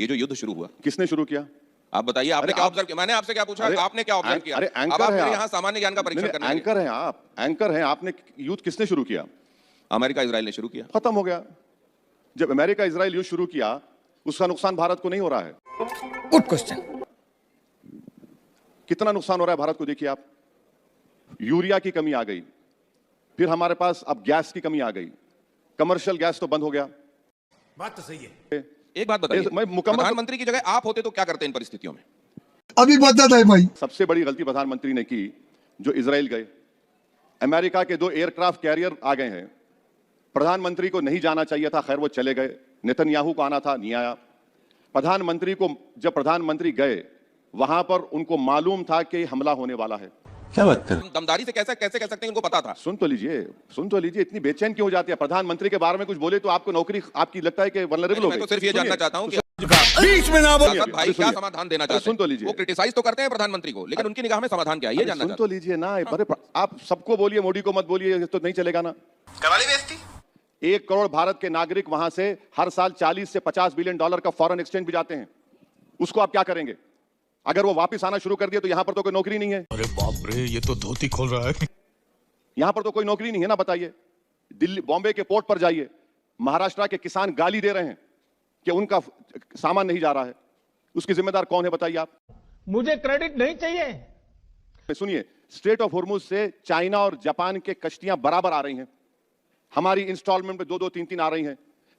ये जो युद्ध शुरू हुआ किसने शुरू किया? आप बताइए, आपने क्या ऑब्जर्व किया? मैंने आपसे क्या पूछा, आपने क्या ऑब्जर्व किया? अरे अब एंकर आप है मेरे आप। यहाँ सामान्य ज्ञान का परीक्षण करने लगे। एंकर हैं आप, एंकर हैं। आपने युद्ध किसने शुरू किया? अमेरिका इजराइल ने शुरू किया। खत्म हो गया। जब अमेरिका इजराइल युद्ध शुरू किया, उसका नुकसान भारत को नहीं हो रहा है। Good question. कितना नुकसान हो रहा है भारत को देखिए आप। यूरिया की कमी आ गई, फिर हमारे पास अब गैस की कमी आ गई। कमर्शियल गैस तो बंद हो गया। बात तो सही है। एक बात बताइए, मैं मुकम्मल प्रधानमंत्री की जगह आप होते तो क्या करते इन परिस्थितियों में? अभी बता है भाई। सबसे बड़ी गलती प्रधानमंत्री ने की जो इजराइल गए। अमेरिका के 2 एयरक्राफ्ट कैरियर आ गए हैं। प्रधानमंत्री को नहीं जाना चाहिए था, खैर वो चले गए। नेतन्याहू को आना था, नहीं आया। प्रधानमंत्री को, जब प्रधानमंत्री गए वहां पर उनको मालूम था कि हमला होने वाला है। क्या बात कर? दमदारी से कैसे कैसे कह सकते हैं, इनको पता था। सुन तो लीजिए, इतनी बेचैन क्यों हो जाती है? प्रधानमंत्री के बारे में कुछ बोले तो आपको नौकरी, आपकी लगता है कि वल्नरेबल हो मैं गई। तो सिर्फ ये जानना चाहता हूं कि बीच में ना बोल। सांसद भाई क्या समाधान देना चाहते हैं? सुन तो लीजिए। वो क्रिटिसाइज तो करते हैं प्रधानमंत्री को, लेकिन उनकी निगाह में समाधान क्या है ये जानना सुन चाहता तो लीजिए ना। अरे आप सबको बोलिए, मोदी को मत बोलिए, तो नहीं चलेगा ना। कवाली बेइज्जती। 1 करोड़ भारत के नागरिक वहां से हर साल 40 से 50 बिलियन डॉलर का फॉरेन एक्सचेंज भी जाते हैं। उसको आप क्या करेंगे? अगर वो वापस आना शुरू कर दिया तो यहां पर तो कोई नौकरी नहीं है। अरे बाप रे, ये तो धोती खोल रहा है। यहां पर तो कोई नौकरी नहीं है ना, बताइए। दिल्ली, बॉम्बे के पोर्ट पर जाइए, महाराष्ट्र के किसान गाली दे रहे हैं कि उनका सामान नहीं जा रहा है। उसकी जिम्मेदार कौन है बताइए आप? मुझे क्रेडिट नहीं चाहिए। सुनिए, स्ट्रेट ऑफ हॉर्मुज से चाइना और जापान के कश्तियां बराबर आ रही हैं। हमारी इंस्टॉलमेंट में 2-2, 3-3 आ रही हैं।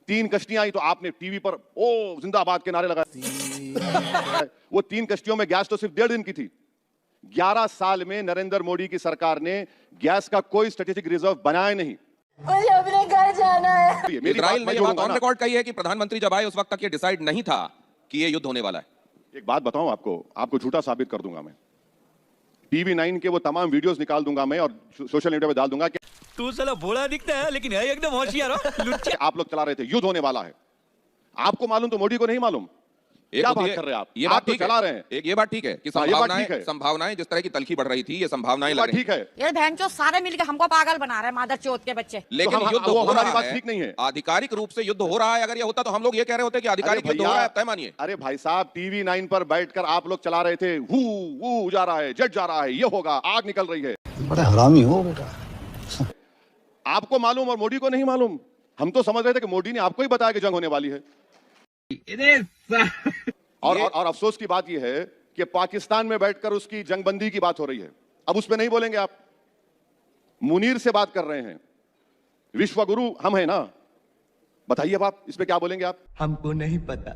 3 कश्तियां आई तो आपने टीवी पर ओ जिंदाबाद के नारे लगाए। वो 3 कश्तियों में गैस तो सिर्फ 1.5 दिन की थी। 11 साल में नरेंद्र मोदी की सरकार ने गैस का कोई स्ट्रेटेजिक रिजर्व बनाया नहीं। मुझे अपने घर जाना है। इजराइल ने ये बात ऑन रिकॉर्ड कही है कि प्रधानमंत्री जब आए उस वक्त तक ये डिसाइड नहीं था कि ये युद्ध होने वाला है। एक बात बताऊं आपको झूठा साबित कर दूंगा मैं। TV9 के वो तमाम वीडियोस निकाल दूंगा मैं और सोशल मीडिया पे डाल दूंगा कि तू साला भोला दिखता है लेकिन है एकदम होशियार हो। लुच्चा। आप लोग चला रहे थे, युद्ध होने वाला है। आपको मालूम तो मोदी को नहीं मालूम। क्या बात कर रहे हैं आप? ये आप बात तो ठीक चला है। रहे हैं। एक ये बात ठीक है कि हाँ, ये बात ठीक है। संभावनाएं जिस तरह की तलखी बढ़ रही थी, ये संभावनाएं ये लग बात रही ठीक है। ये बहन चो सारे मिलके हमको पागल बना रहे हैं, मादर चौथ के बच्चे। लेकिन तो युद्ध वो हो हमारी रहा बात है, ठीक नहीं है। आधिकारिक रूप से युद्ध हो रहा है। अगर ये होता तो हम लोग ये कह रहे होते कि आधिकारिक युद्ध हो रहा है, तय मानिए। अरे भाई साहब, TV9 पर बैठकर आप लोग चला रहे थे, हू जा रहा है, जेट जा रहा है, ये होगा, आग निकल रही है। बड़ा हरामी हो बेटा। आपको मालूम और मोदी को नहीं मालूम। हम तो समझ रहे थे कि मोदी ने आपको ही बताया कि जंग होने वाली है। और अफसोस की बात यह है कि पाकिस्तान में बैठकर उसकी जंगबंदी की बात हो रही है। अब उस पर नहीं बोलेंगे आप। मुनीर से बात कर रहे हैं, विश्व गुरु हम हैं ना। बताइए अब आप इस पे क्या बोलेंगे आप? हमको नहीं पता।